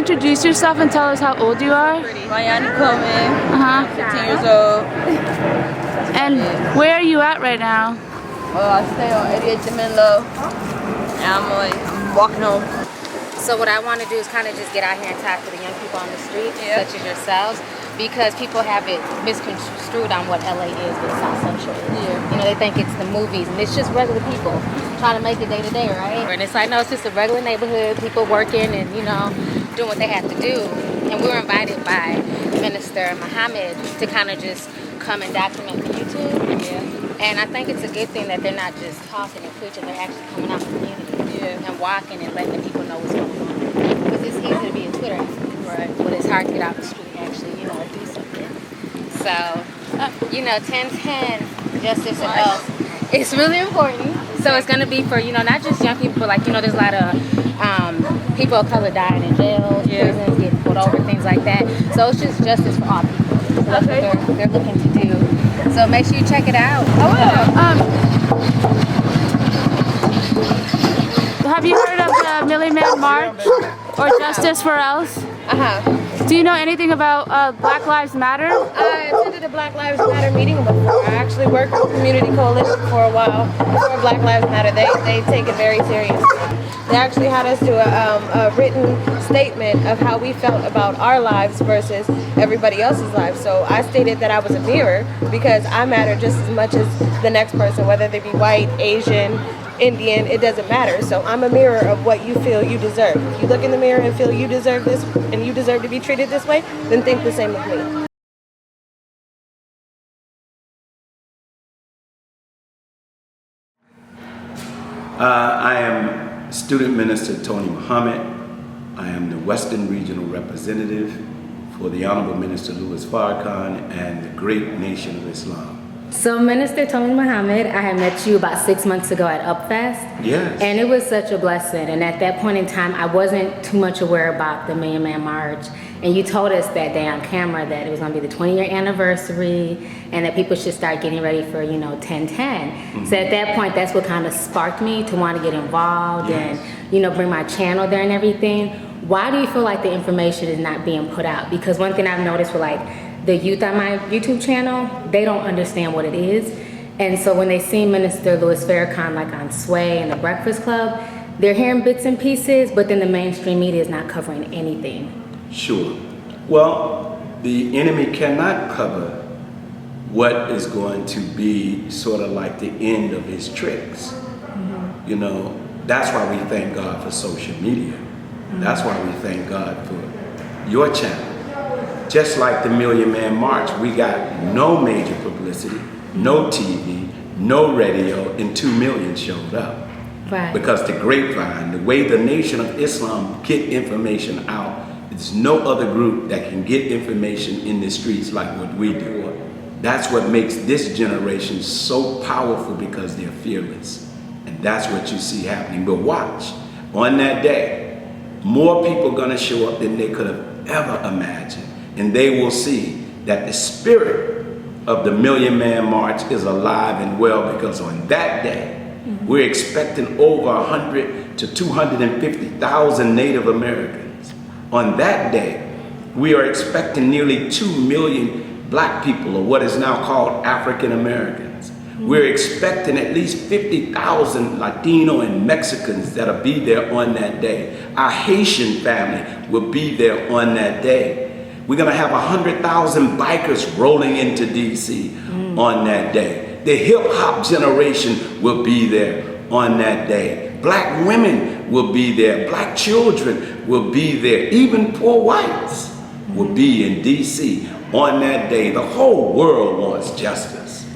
introduce yourself and tell us how old you are? Mayani Coleman, 15 years old. And where are you at right now? I stay on 88th and Menlo, and I'm walking home. So what I want to do is kind of just get out here and talk to the young people on the street, such as yourselves, because people have it misconstrued on what LA is, but it's not Central. You know, they think it's the movies, and it's just regular people trying to make it day to day, right? And it's like, no, it's just a regular neighborhood, people working and, you know, doing what they have to do. And we were invited by Minister Muhammad to kind of just come and document for YouTube. And I think it's a good thing that they're not just talking and preaching, they're actually coming out in the community and walking and letting the people know what's going on. Because it's easy to be a Twitter activist, but it's hard to get out the street and actually, you know, do something. So, you know, 1010, justice or else, it's really important. So it's going to be for, you know, not just young people, but like, you know, there's a lot of people of color dying in jail, prisons, getting pulled over, things like that. So it's just justice for all people. So that's what they're looking to do. So make sure you check it out. Have you heard of the Million Man March or Justice for Else? Do you know anything about Black Lives Matter? I attended a Black Lives Matter meeting before. I actually worked with Community Coalition for a while before Black Lives Matter. They take it very seriously. They actually had us do a written statement of how we felt about our lives versus everybody else's lives. So I stated that I was a mirror because I matter just as much as the next person, whether they be white, Asian, Indian, it doesn't matter. So I'm a mirror of what you feel you deserve. If you look in the mirror and feel you deserve this and you deserve to be treated this way, then think the same of me. I am Student Minister Tony Muhammad. I am the Western Regional Representative for the Honorable Minister Louis Farrakhan and the great nation of Islam. So Minister Tony Muhammad, I had met you about 6 months ago at Upfest. Yes. And it was such a blessing. And at that point in time, I wasn't too much aware about the Million Man March. And you told us that day on camera that it was going to be the 20-year anniversary and that people should start getting ready for, you know, 1010. So at that point, that's what kind of sparked me to want to get involved and, you know, bring my channel there and everything. Why do you feel like the information is not being put out? Because one thing I've noticed with like the youth on my YouTube channel, they don't understand what it is. And so when they see Minister Louis Farrakhan like on Sway and the Breakfast Club, they're hearing bits and pieces, but then the mainstream media is not covering anything. Sure. Well, the enemy cannot cover what is going to be sort of like the end of his tricks. You know, that's why we thank God for social media. That's why we thank God for your channel. Just like the Million Man March, we got no major publicity, no TV, no radio, and 2 million showed up. Right. Because the grapevine, the way the Nation of Islam get information out, there's no other group that can get information in the streets like what we do. That's what makes this generation so powerful, because they're fearless. And that's what you see happening. But watch, on that day, more people are gonna show up than they could have ever imagined. And they will see that the spirit of the Million Man March is alive and well, because on that day, we're expecting over 100 to 250,000 Native Americans. On that day, we are expecting nearly 2 million black people, or what is now called African Americans. We're expecting at least 50,000 Latino and Mexicans that'll be there on that day. Our Haitian family will be there on that day. We're gonna have 100,000 bikers rolling into DC on that day. The hip hop generation will be there on that day. Black women will be there. Black children will be there. Even poor whites will be in DC on that day. The whole world wants justice.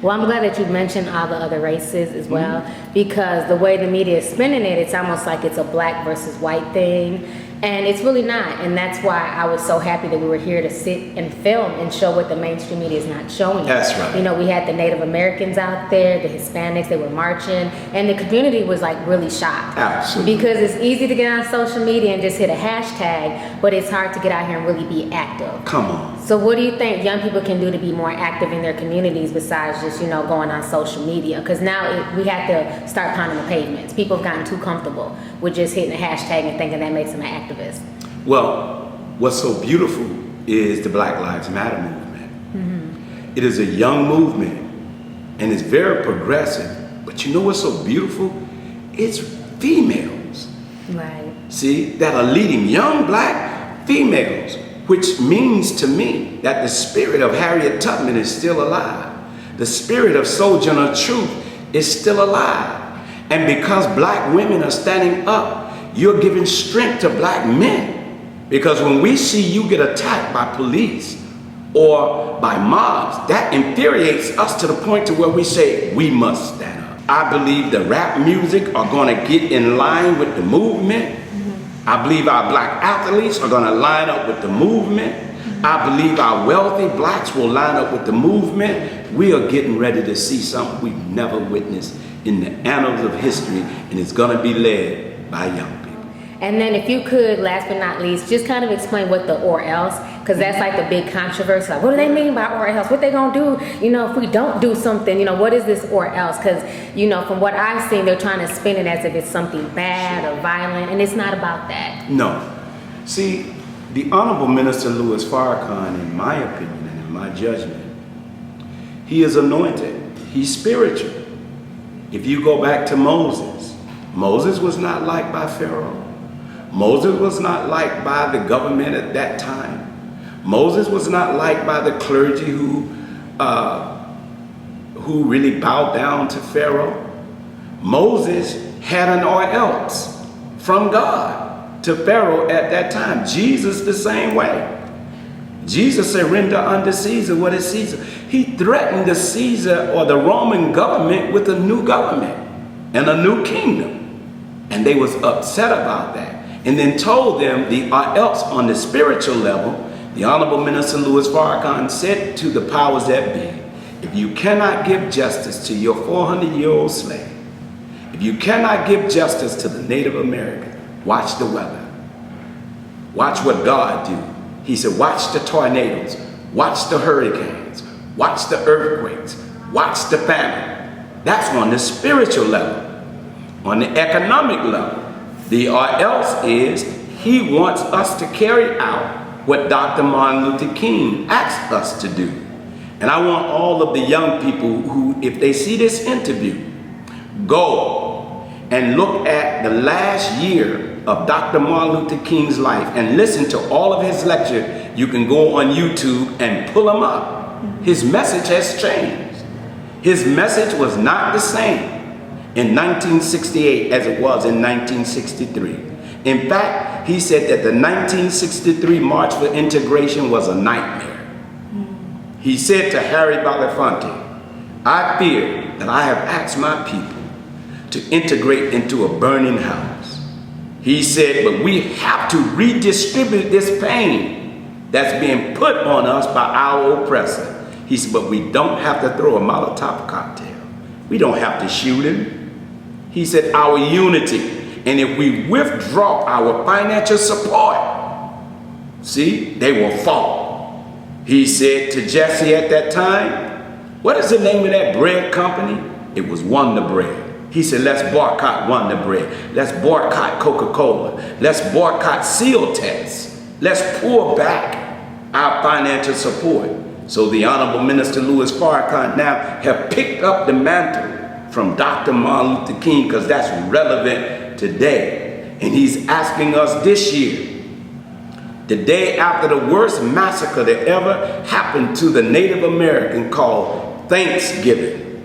Well, I'm glad that you mentioned all the other races as well, because the way the media is spinning it, it's almost like it's a black versus white thing. And it's really not. And that's why I was so happy that we were here to sit and film and show what the mainstream media is not showing. That's right. You know, we had the Native Americans out there, the Hispanics, they were marching, and the community was like really shocked. Absolutely. Because it's easy to get on social media and just hit a hashtag, but it's hard to get out here and really be active. Come on. So what do you think young people can do to be more active in their communities besides just, you know, going on social media? Because now we have to start pounding the pavements. People have gotten too comfortable with just hitting a hashtag and thinking that makes them an activist. Well, what's so beautiful is the Black Lives Matter movement. It is a young movement and it's very progressive. But you know what's so beautiful? It's females. Right. See, that are leading young black females, which means to me that the spirit of Harriet Tubman is still alive. The spirit of Sojourner Truth is still alive. And because black women are standing up, you're giving strength to black men. Because when we see you get attacked by police or by mobs, that infuriates us to the point to where we say, we must stand up. I believe the rap music are going to get in line with the movement. I believe our black athletes are going to line up with the movement. I believe our wealthy blacks will line up with the movement. We are getting ready to see something we've never witnessed in the annals of history, and it's going to be led by young people. And then if you could, last but not least, just kind of explain what the or else, because that's like the big controversy. Like, what do they mean by or else? What they gonna do, you know, if we don't do something, you know, what is this or else? Because, you know, from what I've seen, they're trying to spin it as if it's something bad or violent, and it's not about that. No. See, the Honorable Minister Louis Farrakhan, in my opinion and in my judgment, he is anointed. He's spiritual. If you go back to Moses, Moses was not liked by Pharaoh. Moses was not liked by the government at that time. Moses was not liked by the clergy who really bowed down to Pharaoh. Moses had an or else from God to Pharaoh at that time. Jesus the same way. Jesus said, render unto Caesar what is Caesar. He threatened the Caesar or the Roman government with a new government and a new kingdom. And they was upset about that. And then told them the or else on the spiritual level. The Honorable Minister Louis Farrakhan said to the powers that be, if you cannot give justice to your 400-year-old slave, if you cannot give justice to the Native American, watch the weather. Watch what God do. He said, watch the tornadoes, watch the hurricanes, watch the earthquakes, watch the famine. That's on the spiritual level. On the economic level, the or else is he wants us to carry out what Dr. Martin Luther King asked us to do. And I want all of the young people who, if they see this interview, go and look at the last year of Dr. Martin Luther King's life and listen to all of his lecture. You can go on YouTube and pull them up. His message has changed. His message was not the same in 1968 as it was in 1963. In fact, he said that the 1963 March for Integration was a nightmare. He said to Harry Belafonte, I fear that I have asked my people to integrate into a burning house. He said, but we have to redistribute this pain that's being put on us by our oppressor. He said, but we don't have to throw a Molotov cocktail. We don't have to shoot him. He said, our unity. And if we withdraw our financial support, see, they will fall. He said to Jesse at that time, what is the name of that bread company? It was Wonder Bread. He said, let's boycott Wonder Bread. Let's boycott Coca-Cola. Let's boycott Seal Tests. Let's pull back our financial support. So the Honorable Minister Louis Farrakhan now have picked up the mantle from Dr. Martin Luther King, because that's relevant today. And he's asking us this year, the day after the worst massacre that ever happened to the Native American called Thanksgiving,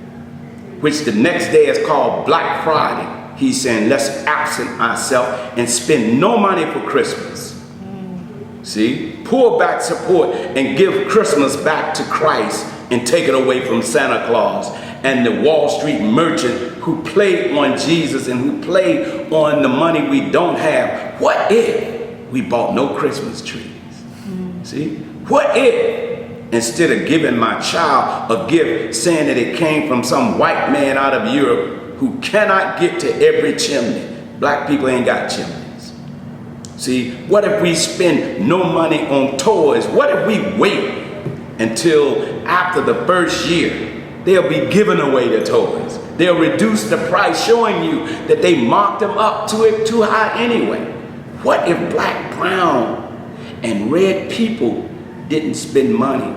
which the next day is called Black Friday. He's saying, let's absent ourselves and spend no money for Christmas. See, pull back support and give Christmas back to Christ and take it away from Santa Claus and the Wall Street merchant who play on Jesus and who play on the money we don't have. What if we bought no Christmas trees? See, what if instead of giving my child a gift saying that it came from some white man out of Europe who cannot get to every chimney? Black people ain't got chimneys. See, what if we spend no money on toys? What if we wait until after the first year? They'll be giving away the toys. They'll reduce the price, showing you that they marked them up to it too high anyway. What if black, brown, And red people didn't spend money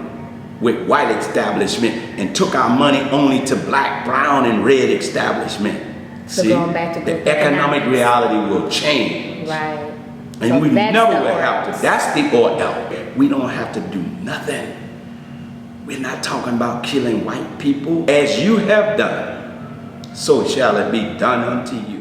with white establishment and took our money only to black, brown, and red establishment. So See, going back to the economic reality will change. Right. And So we that's never the will or have else. to. That's the or else. We don't have to do nothing. We're not talking about killing white people. As you have done, so shall it be done unto you.